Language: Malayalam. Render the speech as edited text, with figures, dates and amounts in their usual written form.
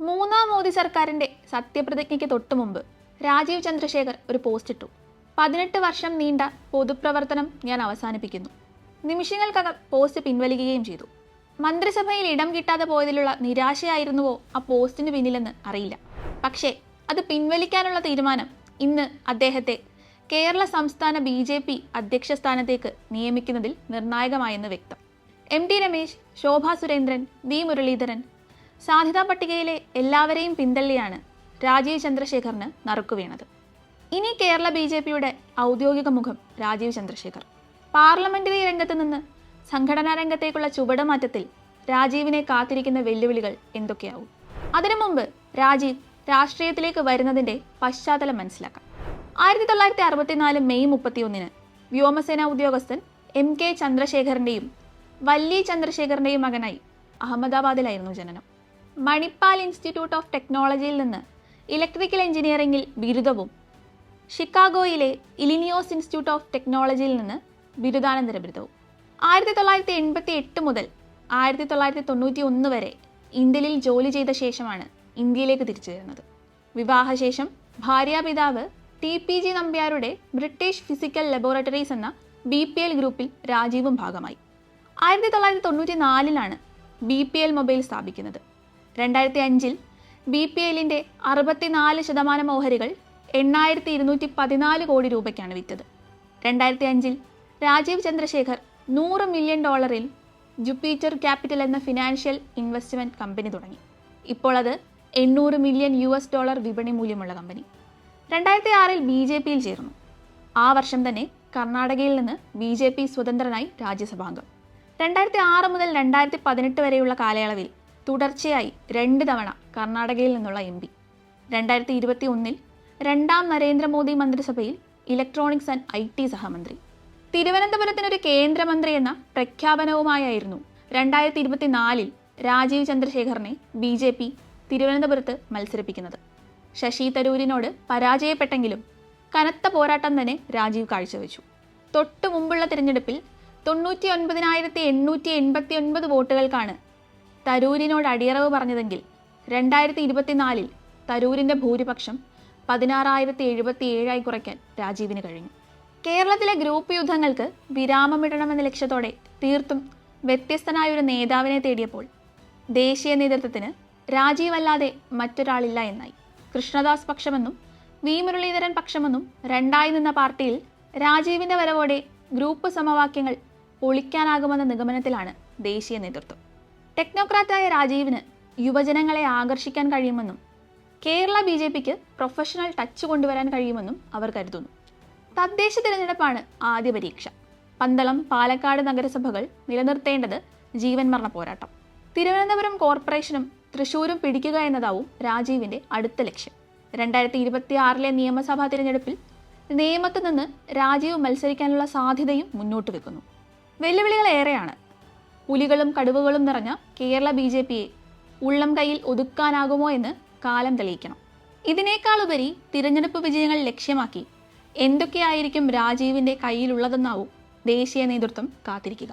മൂന്നാം മോദി സർക്കാരിന്റെ സത്യപ്രതിജ്ഞയ്ക്ക് തൊട്ടു മുമ്പ് രാജീവ് ചന്ദ്രശേഖർ ഒരു പോസ്റ്റ് ഇട്ടു. 18 വർഷം നീണ്ട പൊതുപ്രവർത്തനം ഞാൻ അവസാനിപ്പിക്കുന്നു. നിമിഷങ്ങൾക്കകം പോസ്റ്റ് പിൻവലിക്കുകയും ചെയ്തു. മന്ത്രിസഭയിൽ ഇടം കിട്ടാതെ പോയതിലുള്ള നിരാശയായിരുന്നുവോ ആ പോസ്റ്റിന് പിന്നിലെന്ന് അറിയില്ല. പക്ഷേ അത് പിൻവലിക്കാനുള്ള തീരുമാനം ഇന്ന് അദ്ദേഹത്തെ കേരള സംസ്ഥാന BJP അധ്യക്ഷ സ്ഥാനത്തേക്ക് നിയമിക്കുന്നതിൽ നിർണായകമായെന്ന് വ്യക്തം. MT രമേശ്, ശോഭാ സുരേന്ദ്രൻ, V മുരളീധരൻ സാധ്യതാ പട്ടികയിലെ എല്ലാവരെയും പിന്തള്ളിയാണ് രാജീവ് ചന്ദ്രശേഖറിന് നറുക്കുവീണത്. ഇനി കേരള BJPയുടെ ഔദ്യോഗിക മുഖം രാജീവ് ചന്ദ്രശേഖർ. പാർലമെന്ററി രംഗത്ത് നിന്ന് സംഘടനാ രംഗത്തേക്കുള്ള ചുവടുമാറ്റത്തിൽ രാജീവിനെ കാത്തിരിക്കുന്ന വെല്ലുവിളികൾ എന്തൊക്കെയാവും? അതിനു മുമ്പ് രാജീവ് രാഷ്ട്രീയത്തിലേക്ക് വരുന്നതിന്റെ പശ്ചാത്തലം മനസ്സിലാക്കാം. 1964 മെയ് 31 വ്യോമസേനാ ഉദ്യോഗസ്ഥൻ MK ചന്ദ്രശേഖറിന്റെയും വല്ലി ചന്ദ്രശേഖറിന്റെയും മകനായി അഹമ്മദാബാദിലായിരുന്നു ജനനം. മണിപ്പാൽ ഇൻസ്റ്റിറ്റ്യൂട്ട് ഓഫ് ടെക്നോളജിയിൽ നിന്ന് ഇലക്ട്രിക്കൽ എഞ്ചിനീയറിംഗിൽ ബിരുദവും ഷിക്കാഗോയിലെ ഇലിനിയോസ് ഇൻസ്റ്റിറ്റ്യൂട്ട് ഓഫ് ടെക്നോളജിയിൽ നിന്ന് ബിരുദാനന്തര ബിരുദവും. 1988 മുതൽ 1991 വരെ ഇന്ത്യയിൽ ജോലി ചെയ്ത ശേഷമാണ് ഇന്ത്യയിലേക്ക് തിരിച്ചു വരുന്നത്. വിവാഹശേഷം ഭാര്യാപിതാവ് TPG നമ്പ്യാരുടെ ബ്രിട്ടീഷ് ഫിസിക്കൽ ലബോറട്ടറീസ് എന്ന BPL ഗ്രൂപ്പിൽ രാജീവും ഭാഗമായി. 1994 BPL മൊബൈൽ സ്ഥാപിക്കുന്നത്. 2005 BPLന്റെ 64% ഓഹരികൾ 8,214 കോടി രൂപയ്ക്കാണ് വിറ്റത്. 2005 Rajeev Chandrasekhar $100 million Jupiter capital എന്ന ഫിനാൻഷ്യൽ ഇൻവെസ്റ്റ്മെന്റ് കമ്പനി തുടങ്ങി. ഇപ്പോൾ അത് $800 മില്യൺ വിപണി മൂല്യമുള്ള കമ്പനി. 2006 BJPയിൽ ചേർന്നു. ആ വർഷം തന്നെ കർണാടകയിൽ നിന്ന് BJP സ്വതന്ത്രനായി രാജ്യസഭാംഗം. 2006 മുതൽ 2018 വരെയുള്ള കാലയളവിൽ തുടർച്ചയായി 2 തവണ കർണാടകയിൽ നിന്നുള്ള MP. 2021 രണ്ടാം നരേന്ദ്രമോദി മന്ത്രിസഭയിൽ ഇലക്ട്രോണിക്സ് ആൻഡ് IT സഹമന്ത്രി. തിരുവനന്തപുരത്തിനൊരു കേന്ദ്രമന്ത്രി എന്ന പ്രഖ്യാപനവുമായിരുന്നു 2024 രാജീവ് ചന്ദ്രശേഖറിനെ BJP തിരുവനന്തപുരത്ത് മത്സരിപ്പിക്കുന്നത്. ശശി തരൂരിനോട് പരാജയപ്പെട്ടെങ്കിലും കനത്ത പോരാട്ടം തന്നെ രാജീവ് കാഴ്ചവെച്ചു. തൊട്ടു മുമ്പുള്ള തിരഞ്ഞെടുപ്പിൽ 99,889 വോട്ടുകൾക്കാണ് തരൂരിനോട് അടിയറവ് പറഞ്ഞതെങ്കിൽ 2024 തരൂരിൻ്റെ ഭൂരിപക്ഷം 16,077 കുറയ്ക്കാൻ രാജീവിന് കഴിഞ്ഞു. കേരളത്തിലെ ഗ്രൂപ്പ് യുദ്ധങ്ങൾക്ക് വിരാമമിടണമെന്ന ലക്ഷ്യത്തോടെ തീർത്തും വ്യത്യസ്തനായൊരു നേതാവിനെ തേടിയപ്പോൾ ദേശീയ നേതൃത്വത്തിന് രാജീവ് അല്ലാതെ മറ്റൊരാളില്ല എന്നായി. കൃഷ്ണദാസ് പക്ഷമെന്നും V മുരളീധരൻ പക്ഷമെന്നും രണ്ടായി നിന്ന പാർട്ടിയിൽ രാജീവിൻ്റെ വരവോടെ ഗ്രൂപ്പ് സമവാക്യങ്ങൾ പൊളിക്കാനാകുമെന്ന നിഗമനത്തിലാണ് ദേശീയ നേതൃത്വം. ടെക്നോക്രാറ്റായ രാജീവിന് യുവജനങ്ങളെ ആകർഷിക്കാൻ കഴിയുമെന്നും കേരള BJPക്ക് പ്രൊഫഷണൽ ടച്ച് കൊണ്ടുവരാൻ കഴിയുമെന്നും അവർ കരുതുന്നു. തദ്ദേശ തിരഞ്ഞെടുപ്പാണ് ആദ്യ പരീക്ഷ. പന്തളം, പാലക്കാട് നഗരസഭകൾ നിലനിർത്തേണ്ടത് ജീവൻ മരണ പോരാട്ടം. തിരുവനന്തപുരം കോർപ്പറേഷനും തൃശ്ശൂരും പിടിക്കുക എന്നതാവും രാജീവിൻ്റെ അടുത്ത ലക്ഷ്യം. 2026 നിയമസഭാ തിരഞ്ഞെടുപ്പിൽ നേമത്ത് നിന്ന് രാജീവ് മത്സരിക്കാനുള്ള സാധ്യതയും മുന്നോട്ട് വെക്കുന്നു. വെല്ലുവിളികൾ ഏറെയാണ്. പുലികളും കടുവകളും നിറഞ്ഞ കേരള BJPയെ ഉള്ളം കൈയിൽ ഒതുക്കാനാകുമോ എന്ന് കാലം തെളിയിക്കണം. ഇതിനേക്കാളുപരി തിരഞ്ഞെടുപ്പ് വിജയങ്ങൾ ലക്ഷ്യമാക്കി എന്തൊക്കെയായിരിക്കും രാജീവിൻ്റെ കയ്യിലുള്ളതെന്നാവും ദേശീയ നേതൃത്വം കാത്തിരിക്കുക.